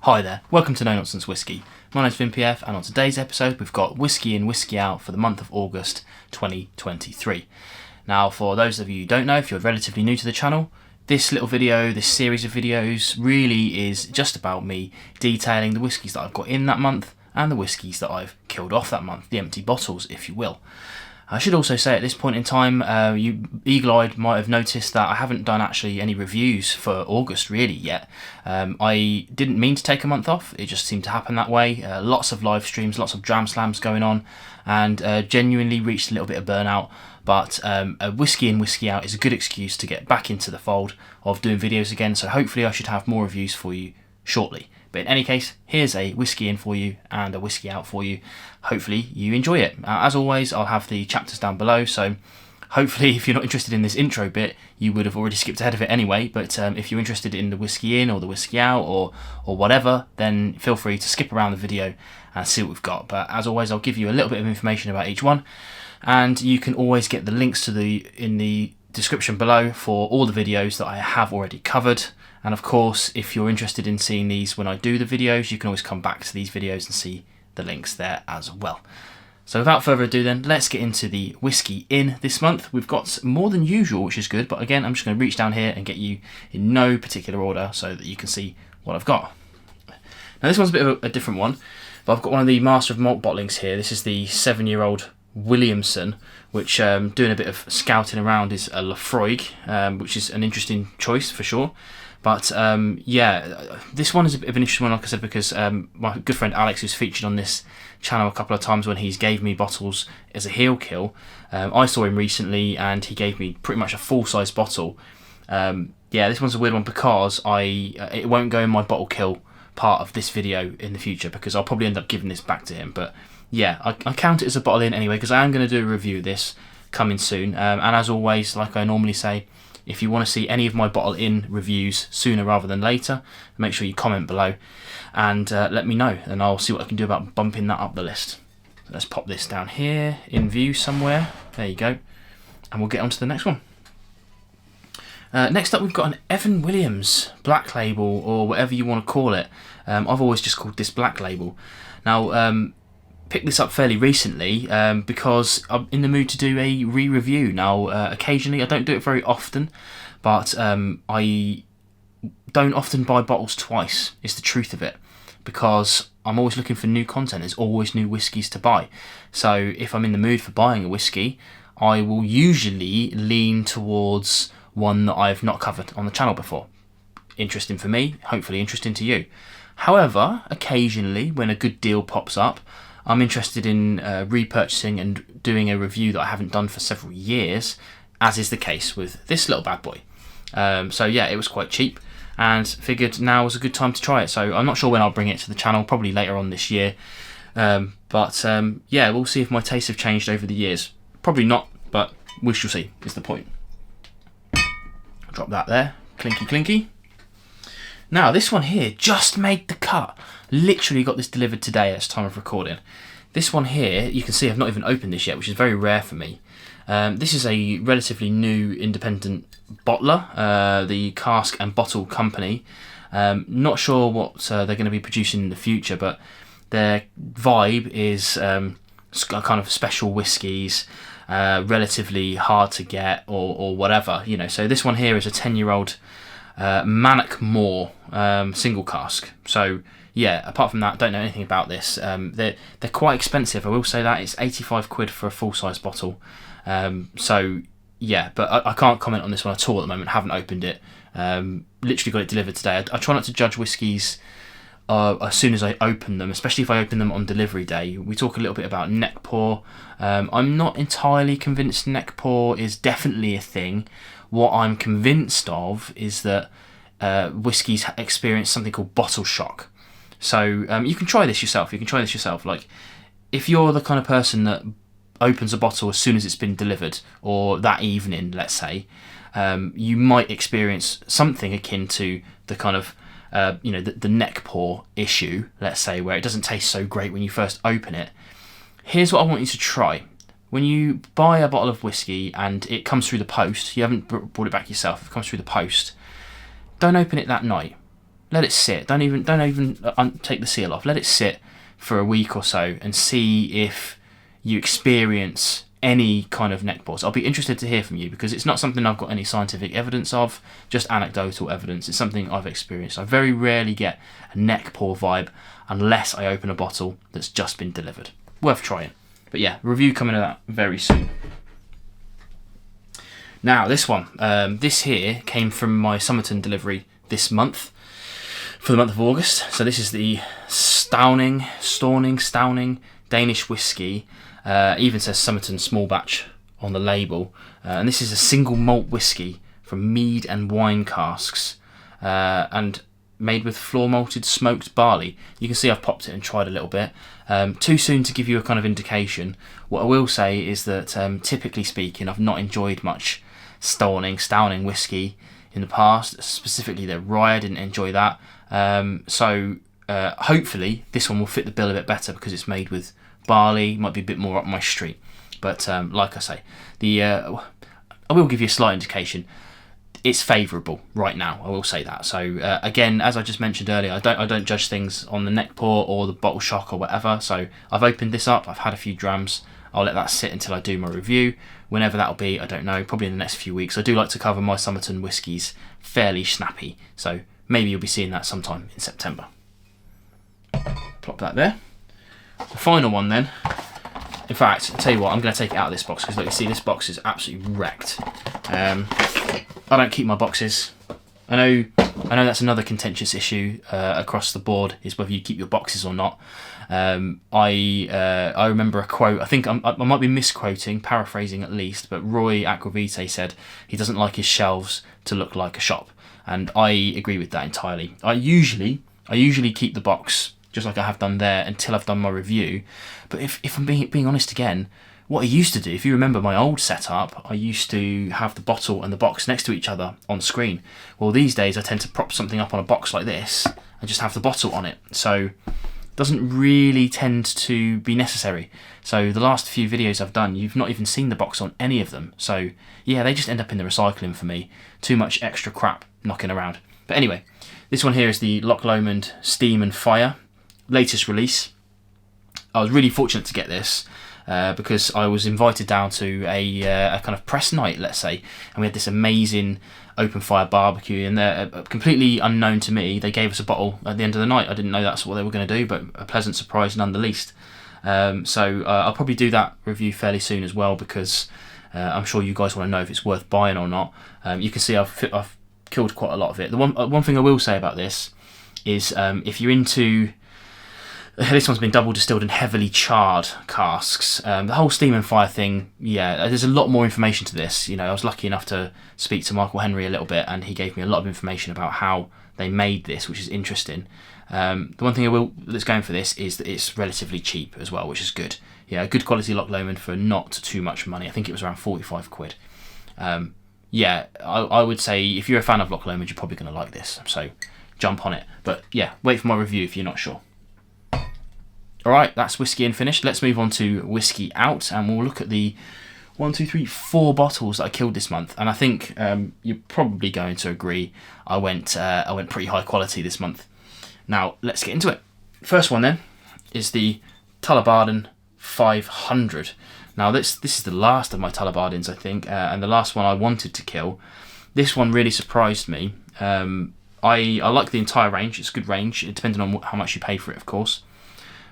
Hi there, welcome to No Nonsense Whiskey. My name's Vin PF, and on today's episode we've got Whisky In Whisky Out for the month of August 2023. Now, for those of you who don't know, if you're relatively new to the channel, this little video, this series of videos, really is just about me detailing the whiskies that I've got in that month and the whiskies that I've killed off that month, the empty bottles, if you will. I should also say at this point in time, you eagle-eyed might have noticed that I haven't done actually any reviews for August really yet. I didn't mean to take a month off, it just seemed to happen that way. Lots of live streams, lots of dram slams going on, and genuinely reached a little bit of burnout. But a Whisky In Whisky Out is a good excuse to get back into the fold of doing videos again, so hopefully I should have more reviews for you shortly. But in any case, here's a whiskey in for you and a whiskey out for you. Hopefully you enjoy it. As always, I'll have the chapters down below, so hopefully if you're not interested in this intro bit, you would have already skipped ahead of it anyway. But if you're interested in the whiskey in or the whiskey out or whatever, then feel free to skip around the video and see what we've got. But as always, I'll give you a little bit of information about each one, and you can always get the links to in the description below for all the videos that I have already covered. And of course, if you're interested in seeing these when I do the videos, you can always come back to these videos and see the links there as well. So without further ado then, let's get into the whiskey in this month. We've got more than usual, which is good, but again, I'm just going to reach down here and get you in no particular order so that you can see what I've got. Now this one's a bit of a different one, but I've got one of the Master of Malt bottlings here. This is the 7-year-old Williamson, which doing a bit of scouting around is a Lafroig, which is an interesting choice for sure. But yeah, this one is a bit of an interesting one, like I said, because my good friend Alex, who's featured on this channel a couple of times when he's gave me bottles as a heel kill, I saw him recently and he gave me pretty much a full-size bottle. Yeah, this one's a weird one because it won't go in my bottle kill part of this video in the future because I'll probably end up giving this back to him. But yeah, I count it as a bottle in anyway because I am going to do a review of this coming soon. And as always, like I normally say, if you want to see any of my bottle in reviews sooner rather than later, make sure you comment below and let me know, and I'll see what I can do about bumping that up the list. So let's pop this down here in view somewhere. There you go, and we'll get on to the next one. Next up, we've got an Evan Williams Black Label, or whatever you want to call it. I've always just called this Black Label. Now, picked this up fairly recently because I'm in the mood to do a re-review. Now, occasionally, I don't do it very often, but I don't often buy bottles twice, is the truth of it, because I'm always looking for new content. There's always new whiskies to buy. So if I'm in the mood for buying a whiskey, I will usually lean towards one that I've not covered on the channel before. Interesting for me, hopefully interesting to you. However, occasionally, when a good deal pops up, I'm interested in repurchasing and doing a review that I haven't done for several years, as is the case with this little bad boy. So yeah, it was quite cheap and figured now was a good time to try it. So I'm not sure when I'll bring it to the channel, probably later on this year. But yeah, we'll see if my tastes have changed over the years. Probably not, but we shall see, is the point. Drop that there, clinky clinky. Now this one here just made the cut. Literally got this delivered today at the time of recording. This one here, you can see I've not even opened this yet, which is very rare for me. This is a relatively new independent bottler, the Cask and Bottle Company. Not sure what they're going to be producing in the future, but their vibe is kind of special whiskies, relatively hard to get or whatever, you know. So this one here is a 10-year-old Manic Moor single cask. So yeah, apart from that, don't know anything about this. They're quite expensive, I will say that. It's 85 quid for a full-size bottle. So yeah, but I can't comment on this one at all at the moment. Haven't opened it. Literally got it delivered today. I try not to judge whiskies as soon as I open them, especially if I open them on delivery day. We talk a little bit about neck pour. I'm not entirely convinced neck pour is definitely a thing. What I'm convinced of is that whiskies experience something called bottle shock. So you can try this yourself. Like, if you're the kind of person that opens a bottle as soon as it's been delivered, or that evening, let's say, you might experience something akin to the kind of the neck pour issue, let's say, where it doesn't taste so great when you first open it. Here's what I want you to try. When you buy a bottle of whiskey and it comes through the post, you haven't brought it back yourself, it comes through the post, don't open it that night. let it sit. Don't even take the seal off. Let it sit for a week or so and see if you experience any kind of neck pores. I'll be interested to hear from you, because it's not something I've got any scientific evidence of, just anecdotal evidence. It's something I've experienced. I very rarely get a neck pore vibe unless I open a bottle that's just been delivered. Worth trying. But yeah, review coming to that very soon. Now this one, this here came from my Summerton delivery this month, for the month of August. So this is the Stauning Danish whiskey. Even says Summerton small batch on the label. And this is a single malt whiskey from mead and wine casks, and made with floor malted smoked barley. You can see I've popped it and tried a little bit. Too soon to give you a kind of indication. What I will say is that typically speaking, I've not enjoyed much Stauning whiskey in the past, specifically the rye. I didn't enjoy that. So hopefully this one will fit the bill a bit better, because it's made with barley, might be a bit more up my street. But like I say, I will give you a slight indication. It's favourable right now, I will say that. So again, as I just mentioned earlier, I don't judge things on the neck pour or the bottle shock or whatever. So I've opened this up, I've had a few drams. I'll let that sit until I do my review. Whenever that'll be, I don't know, probably in the next few weeks. I do like to cover my Summerton whiskies fairly snappy, so maybe you'll be seeing that sometime in September. Plop that there. The final one then. In fact, I'll tell you what, I'm going to take it out of this box, because like you see, this box is absolutely wrecked. I don't keep my boxes. I know that's another contentious issue across the board, is whether you keep your boxes or not. I remember a quote, I think I might be misquoting, paraphrasing at least, but Roy Aquavite said he doesn't like his shelves to look like a shop, and I agree with that entirely. I usually keep the box just like I have done there until I've done my review. But if I'm being honest again, what I used to do, if you remember my old setup, I used to have the bottle and the box next to each other on screen. Well, these days I tend to prop something up on a box like this and just have the bottle on it. So it doesn't really tend to be necessary. So the last few videos I've done, you've not even seen the box on any of them. So yeah, they just end up in the recycling for me. Too much extra crap knocking around. But anyway, this one here is the Loch Lomond Steam and Fire, latest release. I was really fortunate to get this because I was invited down to a kind of press night, let's say, and we had this amazing open fire barbecue, and completely unknown to me, they gave us a bottle at the end of the night. I didn't know that's what they were going to do, but a pleasant surprise none the least. So I'll probably do that review fairly soon as well, because I'm sure you guys want to know if it's worth buying or not. You can see I've killed quite a lot of it. The one thing I will say about this is if you're into... This one's been double distilled in heavily charred casks. The whole steam and fire thing, yeah, there's a lot more information to this. You know, I was lucky enough to speak to Michael Henry a little bit, and he gave me a lot of information about how they made this, which is interesting. The one thing that's going for this is that it's relatively cheap as well, which is good. Yeah, a good quality Loch Lomond for not too much money. I think it was around 45 quid. Yeah, I would say if you're a fan of Loch Lomond, you're probably going to like this. So jump on it. But yeah, wait for my review if you're not sure. Alright, that's Whisky In finished. Let's move on to Whisky Out, and we'll look at the 4 bottles that I killed this month. And I think you're probably going to agree I went pretty high quality this month. Now, let's get into it. First one then is the Tullibardine 500. Now, this is the last of my Tullibardines, I think, and the last one I wanted to kill. This one really surprised me. I like the entire range. It's a good range, depending on how much you pay for it, of course.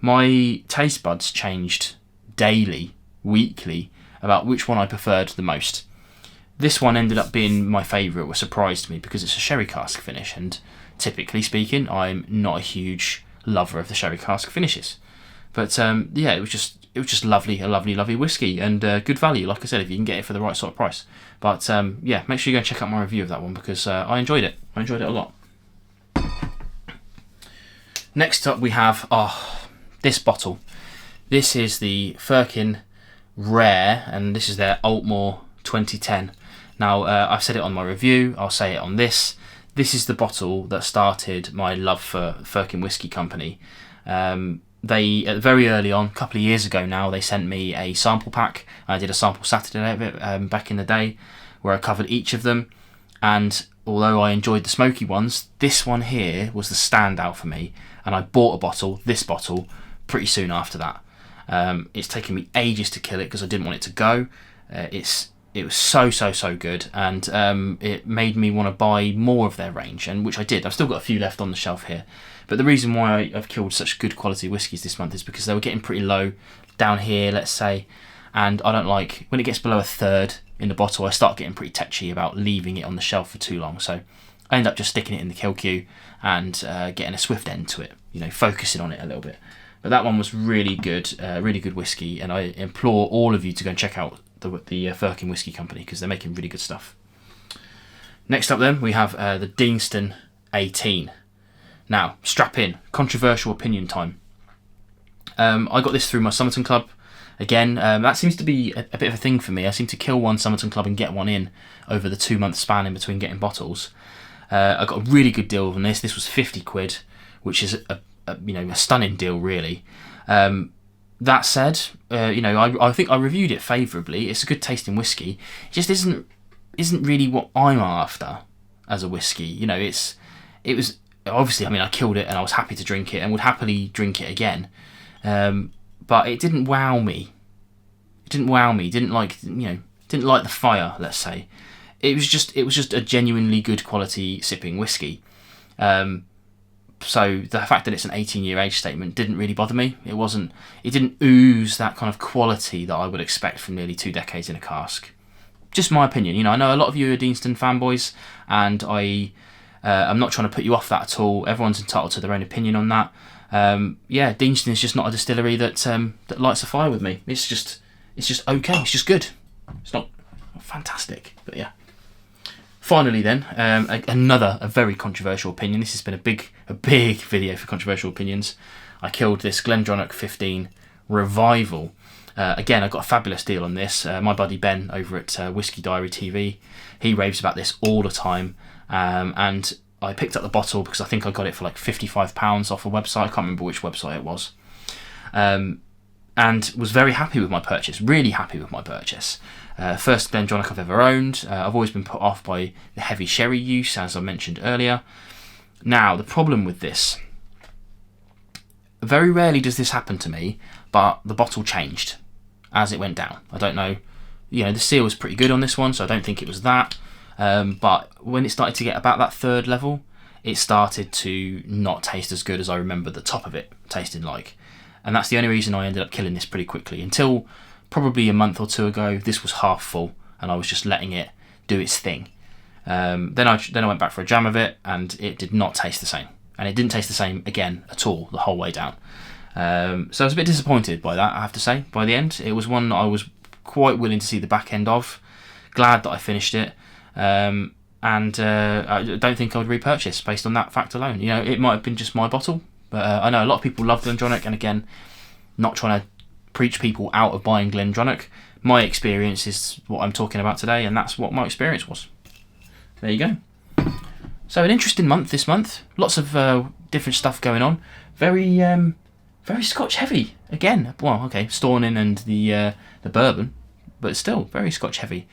My taste buds changed daily, weekly, about which one I preferred the most. This one ended up being my favourite, which surprised me because it's a sherry cask finish, and typically speaking, I'm not a huge lover of the sherry cask finishes. But yeah, it was just lovely, a lovely whiskey, and good value. Like I said, if you can get it for the right sort of price. But yeah, make sure you go and check out my review of that one, because I enjoyed it. I enjoyed it a lot. Next up, we have this bottle. This is the Firkin Rare, and this is their Altmore 2010. Now, I've said it on my review, I'll say it on this. This is the bottle that started my love for Firkin Whiskey Company. They, very early on, a couple of years ago now, they sent me a sample pack. I did a sample Saturday of it back in the day, where I covered each of them. And although I enjoyed the smoky ones, this one here was the standout for me, and I bought a bottle, this bottle, pretty soon after that. It's taken me ages to kill it because I didn't want it to go. It was so good, and it made me want to buy more of their range, and which I did. I've still got a few left on the shelf here, but the reason why I've killed such good quality whiskies this month is because they were getting pretty low down here, let's say, and I don't like when it gets below a third in the bottle. I start getting pretty tetchy about leaving it on the shelf for too long, so I end up just sticking it in the kill queue and getting a swift end to it, you know, focusing on it a little bit. But that one was really good whiskey, and I implore all of you to go and check out the Firkin Whiskey Company because they're making really good stuff. Next up then we have the Deanston 18. Now, strap in, controversial opinion time. I got this through my Summerton club. Again, that seems to be a bit of a thing for me. I seem to kill one Summerton club and get one in over the 2-month span in between getting bottles. I got a really good deal on this. This was 50 quid, which is a stunning deal, really. That said, I think I reviewed it favourably. It's a good tasting whiskey. It just isn't really what I'm after as a whiskey. You know, it was obviously. I mean, I killed it and I was happy to drink it and would happily drink it again. But it didn't wow me. Didn't like the fire. Let's say it was just a genuinely good quality sipping whiskey. So the fact that it's an 18-year age statement didn't really bother me. It didn't ooze that kind of quality that I would expect from nearly 2 decades in a cask. Just my opinion. You know, I know a lot of you are Deanston fanboys, and I'm not trying to put you off that at all. Everyone's entitled to their own opinion on that. Deanston is just not a distillery that lights a fire with me. It's just okay. It's just good. It's not fantastic, but yeah. Finally then, a very controversial opinion. This has been a big video for controversial opinions. I killed this Glendronach 15 Revival. Again, I got a fabulous deal on this. My buddy Ben over at Whiskey Diary TV, he raves about this all the time. And I picked up the bottle because I think I got it for like £55 off a website. I can't remember which website it was. And was very happy with my purchase, really happy with my purchase. First Glendronach I've ever owned. I've always been put off by the heavy sherry use, as I mentioned earlier. Now, the problem with this, very rarely does this happen to me, but the bottle changed as it went down. I don't know, the seal was pretty good on this one, so I don't think it was that. But when it started to get about that third level, it started to not taste as good as I remember the top of it tasting like. And that's the only reason I ended up killing this pretty quickly. Until probably a month or two ago, this was half full, and I was just letting it do its thing. Then I went back for a jam of it, and it did not taste the same. And it didn't taste the same again at all the whole way down. So I was a bit disappointed by that, I have to say, by the end. It was one that I was quite willing to see the back end of. Glad that I finished it. And I don't think I would repurchase based on that fact alone. It might have been just my bottle, but I know a lot of people love Glendronach, and again, not trying to preach people out of buying Glendronach. My experience is what I'm talking about today, and that's what my experience was. There you go. So an interesting month this month. Lots of different stuff going on. Very Scotch heavy again. Well, okay, Stauning and the bourbon, but still very Scotch heavy.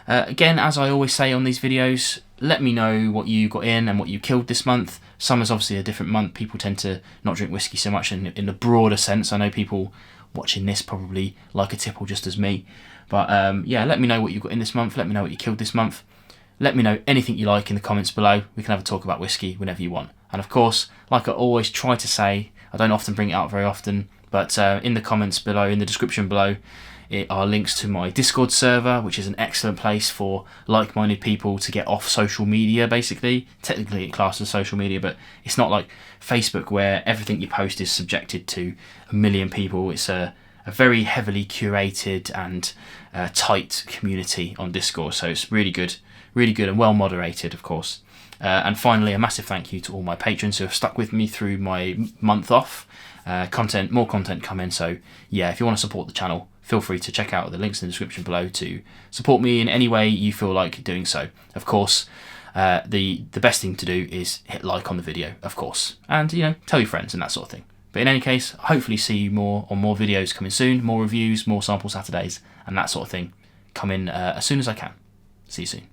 Again, as I always say on these videos, let me know what you got in and what you killed this month. Summer's obviously a different month. People tend to not drink whiskey so much in the broader sense. I know people watching this probably like a tipple just as me. But let me know what you got in this month. Let me know what you killed this month. Let me know anything you like in the comments below. We can have a talk about whiskey whenever you want. And of course, like I always try to say, I don't often bring it out very often, but in the comments below, in the description below, are links to my Discord server, which is an excellent place for like-minded people to get off social media, basically. Technically it classes as social media, but it's not like Facebook where everything you post is subjected to a million people. It's a very heavily curated and tight community on Discord, so it's really good and well moderated, of course. And finally, a massive thank you to all my patrons who have stuck with me through my month off. More content coming, so yeah, if you want to support the channel, feel free to check out the links in the description below to support me in any way you feel like doing so. Of course, the best thing to do is hit like on the video, of course, and tell your friends and that sort of thing. But in any case, hopefully see you more videos coming soon, more reviews, more sample Saturdays, and that sort of thing coming as soon as I can. See you soon.